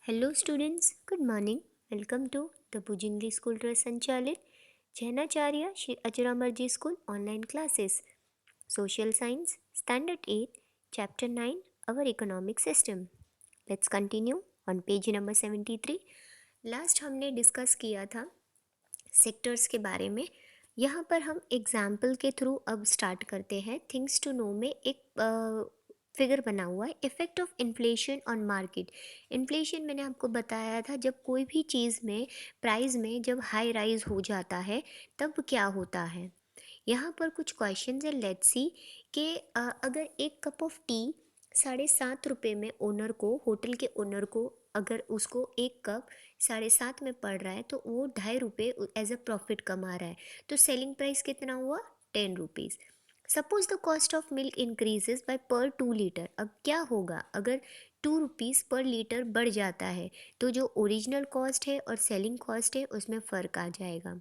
Hello students, good morning. Welcome to the Bujingli School Trust Sanchalit Jainacharya Shri Ajramarji School online classes. Social Science Standard 8 Chapter 9 Our Economic System. Let's continue on page number 73. Last हमने discuss किया था sectors के बारे में. यहाँ पर हम example के थ्रू अब स्टार्ट करते हैं. थिंग्स टू नो में एक फिगर बना हुआ है, effect of inflation on market. Inflation मैंने आपको बताया था, जब कोई भी चीज़ में प्राइस में जब हाई राइज हो जाता है तब क्या होता है. यहाँ पर कुछ क्वेश्चन है, लेट्स सी कि अगर एक कप ऑफ टी 7.5 रुपये में ओनर को, होटल के ओनर को, अगर उसको एक कप 7.5 में पड़ रहा है तो वो 2.5 रुपये एज अ प्रॉफिट कमा रहा है. तो सेलिंग प्राइस कितना हुआ? 10 rupees. Suppose the cost of milk increases by पर 2 लीटर. अब क्या होगा अगर 2 रुपीज़ पर लीटर बढ़ जाता है? तो जो ओरिजिनल कॉस्ट है और सेलिंग कॉस्ट है उसमें फ़र्क आ जाएगा.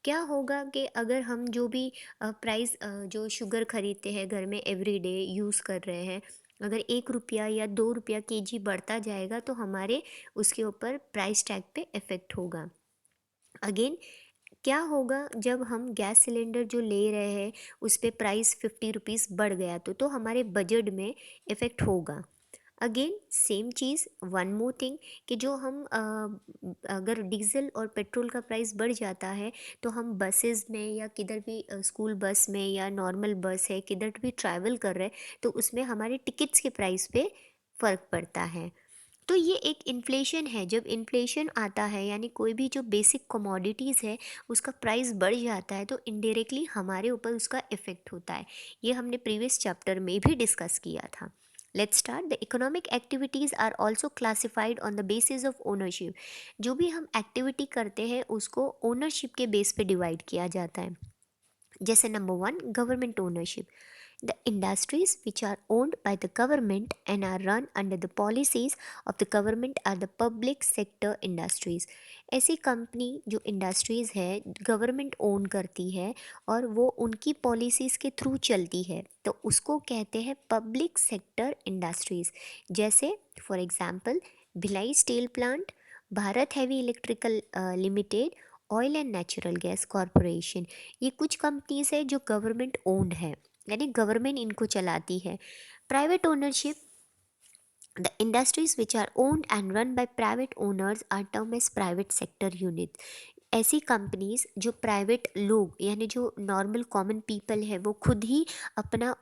क्या होगा कि अगर हम जो भी प्राइस जो शुगर ख़रीदते हैं घर में एवरीडे यूज़ कर रहे हैं, अगर 1 रुपया या 2 रुपया केजी बढ़ता जाएगा तो हमारे उसके ऊपर प्राइस टैग पे इफ़ेक्ट होगा. अगेन क्या होगा जब हम गैस सिलेंडर जो ले रहे हैं उस पर प्राइस 50 रुपीज़ बढ़ गया तो हमारे बजट में इफ़ेक्ट होगा. अगेन सेम चीज़, वन मोर थिंग कि जो हम अगर डीजल और पेट्रोल का प्राइस बढ़ जाता है तो हम बसेस में या किधर भी स्कूल बस में या नॉर्मल बस है किधर भी ट्रैवल कर रहे हैं तो उसमें हमारे टिकट्स के प्राइस पे फ़र्क पड़ता है. तो ये एक इन्फ्लेशन है. जब इन्फ्लेशन आता है यानी कोई भी जो बेसिक कमोडिटीज़ है उसका प्राइस बढ़ जाता है तो इनडायरेक्टली हमारे ऊपर उसका इफ़ेक्ट होता है. ये हमने प्रीवियस चैप्टर में भी डिस्कस किया था. Let's start. The economic activities are also classified on the basis of ownership. जो भी हम एक्टिविटी करते हैं उसको ओनरशिप के बेस पे डिवाइड किया जाता है. जैसे number 1, government ownership. The industries which are owned by the government and are run under the policies of the government are the public sector industries. ऐसी कंपनी जो इंडस्ट्रीज़ है गवर्नमेंट ओन करती है और वो उनकी पॉलिसीज़ के थ्रू चलती है तो उसको कहते हैं पब्लिक सेक्टर इंडस्ट्रीज़. जैसे for example Bhilai steel plant, Bharat heavy electrical limited, oil and natural gas corporation. ये कुछ कंपनीज है जो गवर्नमेंट ओन्ड है यानी गवर्नमेंट इनको चलाती है. Private ownership. The industries which are owned and run by private owners are term as private sector unit. ऐसी कंपनीज जो प्राइवेट लोग यानी जो नॉर्मल कॉमन पीपल है वो खुद ही अपना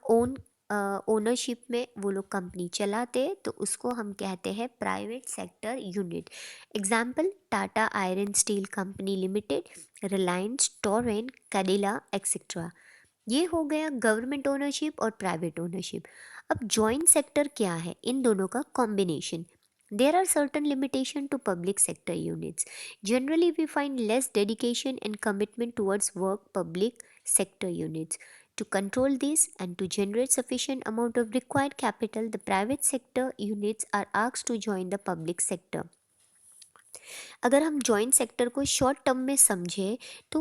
ओनरशिप में वो लोग कंपनी चलाते हैं तो उसको हम कहते हैं private sector unit. Example Tata iron steel company limited, Reliance, Torrent, Cadila etcetera. ये हो गया गवर्नमेंट ओनरशिप और प्राइवेट ओनरशिप. अब जॉइंट सेक्टर क्या है? इन दोनों का combination. There are certain limitation to public sector units. Generally we find less dedication and commitment towards work public sector units. To control this and to generate sufficient amount of required capital, the private sector units are asked to join the public sector. अगर हम joint sector को short term में समझें तो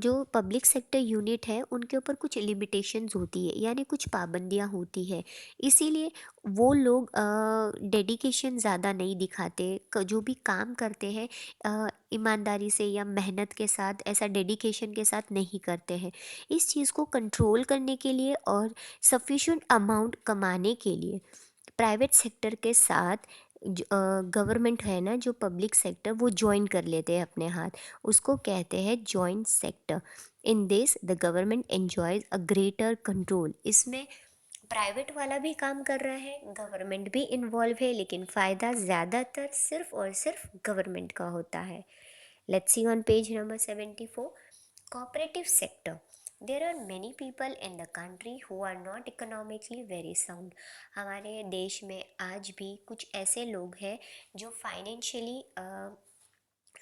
जो public sector unit है उनके ऊपर कुछ लिमिटेशंस होती है यानी कुछ पाबंदियां होती है. इसीलिए वो लोग डेडिकेशन ज़्यादा नहीं दिखाते. जो भी काम करते हैं ईमानदारी से या मेहनत के साथ, ऐसा डेडिकेशन के साथ नहीं करते हैं. इस चीज़ को कंट्रोल करने के लिए और सफिशेंट अमाउंट कमाने के लिए प्राइवेट सेक्टर के साथ गवर्नमेंट है ना जो पब्लिक सेक्टर वो ज्वाइन कर लेते हैं अपने हाथ. उसको कहते हैं joint sector. In this the government enjoys a greater control. इसमें प्राइवेट वाला भी काम कर रहा है, गवर्नमेंट भी इन्वॉल्व है, लेकिन फ़ायदा ज़्यादातर सिर्फ और सिर्फ गवर्नमेंट का होता है. Let's see on page number 74. Cooperative sector. There are many people in the country who are not economically very sound. हमारे देश में आज भी कुछ ऐसे लोग हैं जो फाइनेंशियली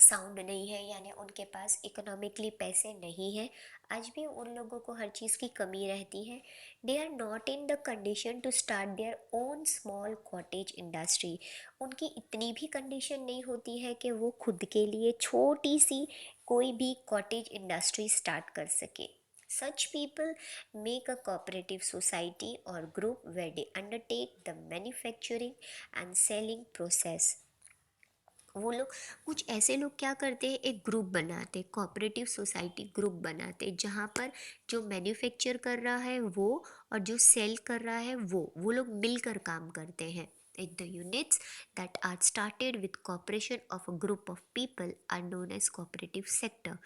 साउंड नहीं है यानी उनके पास इकोनॉमिकली पैसे नहीं हैं. आज भी उन लोगों को हर चीज़ की कमी रहती है. They are not in the condition to start their own small cottage industry. उनकी इतनी भी कंडीशन नहीं होती है कि वो खुद के लिए छोटी सी कोई भी कॉटेज इंडस्ट्री स्टार्ट कर सके. Such people make a cooperative society or group where they undertake the manufacturing and selling process. वो लोग कुछ ऐसे लोग क्या करते हैं, एक ग्रुप बनाते, कोऑपरेटिव सोसाइटी ग्रुप बनाते, जहाँ पर जो मैन्युफैक्चर कर रहा है वो और जो सेल कर रहा है वो लोग मिलकर काम करते हैं. The units that are started with cooperation of a group of people are known as cooperative sector.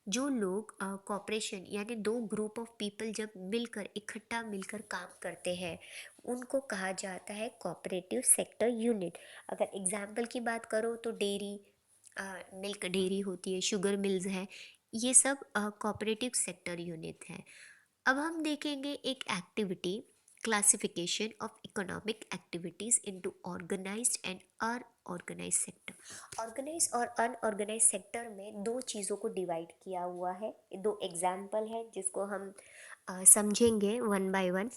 जो लोग कॉपरेशन यानी दो ग्रुप ऑफ पीपल जब मिलकर इकट्ठा मिलकर काम करते हैं उनको कहा जाता है कोऑपरेटिव सेक्टर यूनिट. अगर एग्जाम्पल की बात करो तो डेयरी, मिल्क डेयरी होती है, शुगर मिल्स है, ये सब कोऑपरेटिव सेक्टर यूनिट है. अब हम देखेंगे एक activity, classification of economic activities into organised and unorganised sector. Organise और अनऑर्गेनाइज सेक्टर में दो चीज़ों को डिवाइड किया हुआ है. दो एग्जाम्पल है जिसको हम समझेंगे वन बाय वन.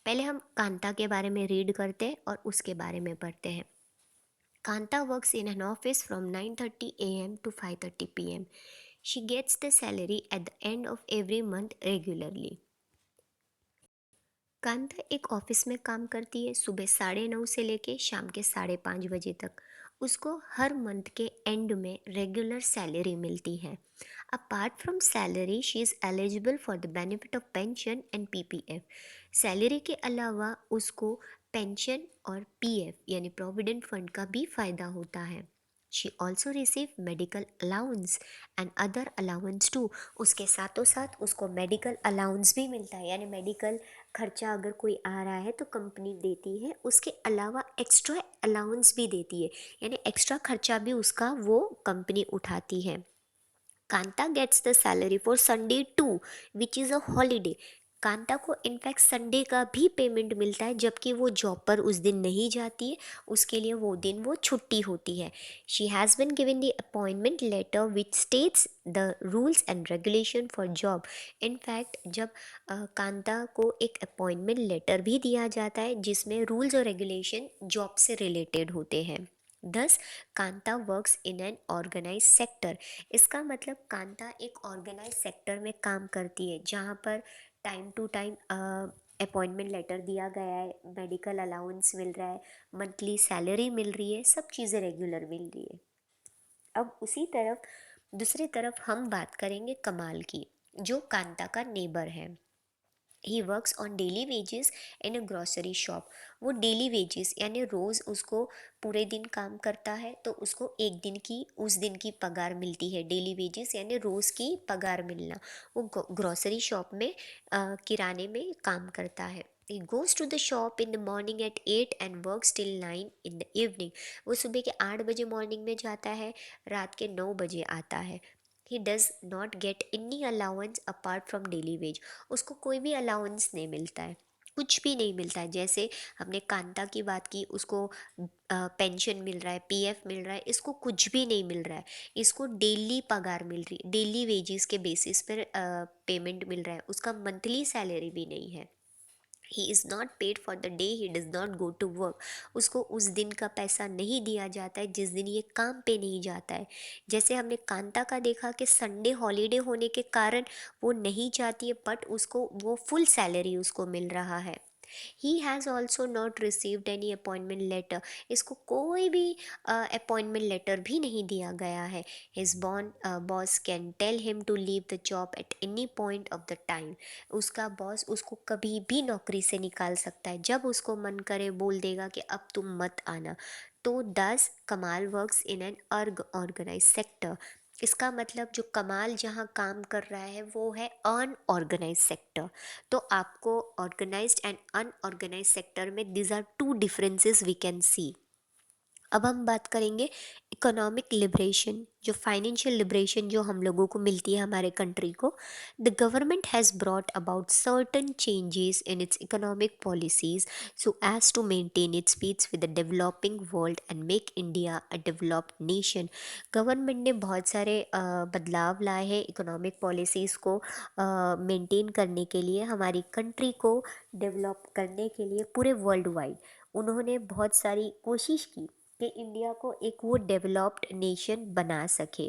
पहले हम कांता के बारे में रीड करते हैं और उसके बारे में पढ़ते हैं. Kanta works in an office from 9:30 a.m. to 5:30 p.m. She gets the salary at the end of every month regularly. Kanta एक ऑफिस में काम करती है सुबह 9:30 से लेके शाम के 5:30 बजे तक. उसको हर मंथ के एंड में रेगुलर सैलरी मिलती है. Apart from salary she is eligible for the benefit of pension and PPF. Salary के अलावा उसको पेंशन और पीएफ यानी प्रोविडेंट फंड का भी फ़ायदा होता है. She also receive medical allowance and other allowance too. उसके साथों साथ उसको मेडिकल अलाउंस भी मिलता है, यानी मेडिकल खर्चा अगर कोई आ रहा है तो कंपनी देती है, उसके अलावा एक्स्ट्रा अलाउंस भी देती है, यानी एक्स्ट्रा खर्चा भी उसका वो कंपनी उठाती है. Kanta gets the salary for Sunday too which is a holiday. Kanta को इनफैक्ट संडे का भी पेमेंट मिलता है, जबकि वो जॉब पर उस दिन नहीं जाती है, उसके लिए वो दिन वो छुट्टी होती है. She has been given the appointment letter which states the rules and regulation for job. In fact जब कांता को एक अपॉइंटमेंट लेटर भी दिया जाता है जिसमें रूल्स और रेगुलेशन जॉब से रिलेटेड होते हैं. दस Kanta works in N organise sector. इसका मतलब कांता एक ऑर्गेनाइज सेक्टर में काम करती है जहाँ पर time to time appointment letter दिया गया है, मेडिकल अलाउंस मिल रहा है, मंथली सैलरी मिल रही है, सब चीज़ें रेगुलर मिल रही है. अब उसी तरफ दूसरी तरफ हम बात करेंगे कमाल की, जो कांता का नेबर है. He works on daily wages in a grocery shop. वो डेली वेजेस यानी रोज़ उसको पूरे दिन काम करता है तो उसको एक दिन की उस दिन की पगार मिलती है. डेली वेजेस यानी रोज़ की पगार मिलना. वो ग्रॉसरी शॉप में किराने में काम करता है. He goes to the shop in the morning at 8 and works till 9 in the evening. वो सुबह के 8 बजे मॉर्निंग में जाता है, रात के 9 बजे आता है. ही does not get any allowance apart from daily veg. उसको कोई भी अलाउंस नहीं मिलता है, कुछ भी नहीं मिलता है. जैसे हमने कांता की बात की, उसको पेंशन मिल रहा है, पीएफ मिल रहा है, इसको कुछ भी नहीं मिल रहा है. इसको डेली पगार मिल रही, डेली वेजेस के बेसिस पर पेमेंट मिल रहा है, उसका मंथली सैलरी भी नहीं है. He is not paid for the day he does not go to work. उसको उस दिन का पैसा नहीं दिया जाता है जिस दिन ये काम पे नहीं जाता है. जैसे हमने कांता का देखा कि संडे हॉलीडे होने के कारण वो नहीं जाती है, बट उसको वो फुल सैलरी उसको मिल रहा है. He has also not received any appointment letter. इसको कोई भी अपॉइंटमेंट लेटर भी नहीं दिया गया है. His boss can tell him to leave the job at any point of the time. उसका बॉस उसको कभी भी नौकरी से निकाल सकता है, जब उसको मन करे बोल देगा कि अब तुम मत आना. तो 10 Kamal works in N organise sector. इसका मतलब जो कमाल जहाँ काम कर रहा है वो है अनऑर्गेनाइज सेक्टर. तो आपको ऑर्गेनाइज्ड एंड अनऑर्गेनाइज सेक्टर में these are two differences we can see. अब हम बात करेंगे इकोनॉमिक लिबरेशन, जो फाइनेंशियल लिबरेशन जो हम लोगों को मिलती है हमारे कंट्री को. The government has brought about certain changes in its economic policies so as to maintain its peace with the developing world and make India a developed nation. Government ने बहुत सारे बदलाव लाए हैं इकोनॉमिक पॉलिसीज़ को maintain करने के लिए, हमारी कंट्री को डेवलप करने के लिए पूरे वर्ल्ड वाइड. उन्होंने बहुत सारी कोशिश की कि इंडिया को एक वो डेवलप्ड नेशन बना सके.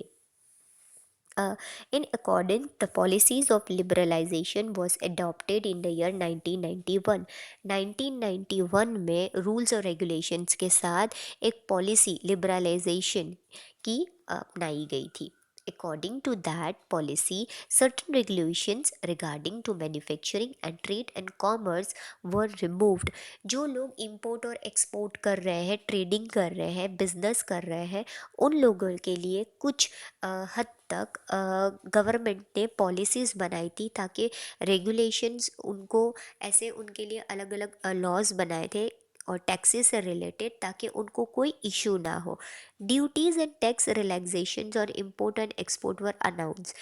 In accordance, the policies of liberalization was adopted in the year 1991. 1991 में रूल्स और रेगुलेशंस के साथ एक पॉलिसी लिबरलाइजेशन की अपनाई गई थी. According to that policy, certain regulations regarding to manufacturing and trade and commerce were removed. जो लोग import और export कर रहे हैं, trading कर रहे हैं, business कर रहे हैं, उन लोगों के लिए कुछ हद तक गवर्नमेंट ने पॉलिसीज़ बनाई थी, ताकि रेगुलेशंस उनको ऐसे उनके लिए अलग अलग लॉज बनाए थे और टैक्सेस से रिलेटेड, ताकि उनको कोई इशू ना हो. ड्यूटीज़ एंड टैक्स रिलैक्सेशंस और import and export were announce.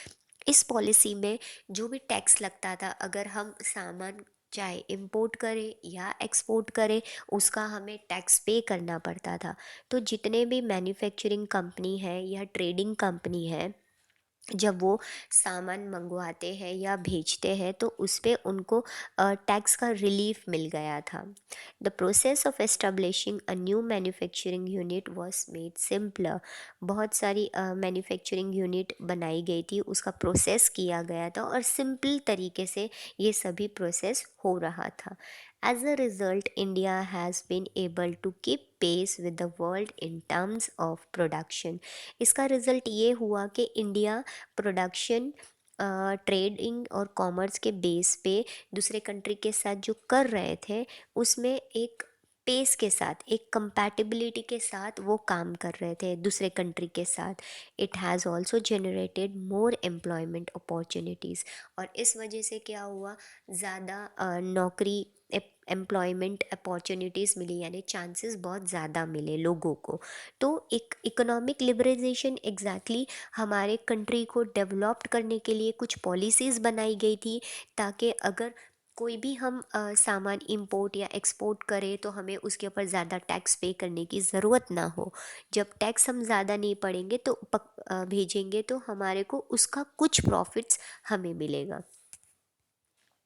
इस पॉलिसी में जो भी टैक्स लगता था, अगर हम सामान चाहे इंपोर्ट करें या एक्सपोर्ट करें, उसका हमें टैक्स पे करना पड़ता था. तो जितने भी मैन्युफैक्चरिंग कंपनी है या ट्रेडिंग कंपनी है, जब वो सामान मंगवाते हैं या भेजते हैं, तो उस पे उनको टैक्स का रिलीफ मिल गया था. The process of establishing a new manufacturing unit was made simpler. बहुत सारी मैन्युफैक्चरिंग यूनिट बनाई गई थी, उसका प्रोसेस किया गया था और सिंपल तरीके से ये सभी प्रोसेस हो रहा था. As a result, India has been able to keep pace with the world in terms of production. इसका रिज़ल्ट ये हुआ कि इंडिया प्रोडक्शन, ट्रेडिंग और कॉमर्स के बेस पे दूसरे कंट्री के साथ जो कर रहे थे, उसमें एक पेस के साथ, एक कंपैटिबिलिटी के साथ वो काम कर रहे थे दूसरे कंट्री के साथ. It has also generated more employment opportunities. और इस वजह से क्या हुआ, ज़्यादा नौकरी एम्प्लॉयमेंट अपॉर्चुनिटीज़ मिली, यानी चांसेस बहुत ज़्यादा मिले लोगों को. तो एक इकोनॉमिक लिबरलाइजेशन एग्जैक्टली हमारे कंट्री को डेवलप्ड करने के लिए कुछ पॉलिसीज़ बनाई गई थी, ताकि अगर कोई भी हम सामान इंपोर्ट या एक्सपोर्ट करें, तो हमें उसके ऊपर ज़्यादा टैक्स पे करने की ज़रूरत ना हो. जब टैक्स हम ज़्यादा नहीं पड़ेंगे तो भेजेंगे, तो हमारे को उसका कुछ प्रॉफिट्स हमें मिलेगा.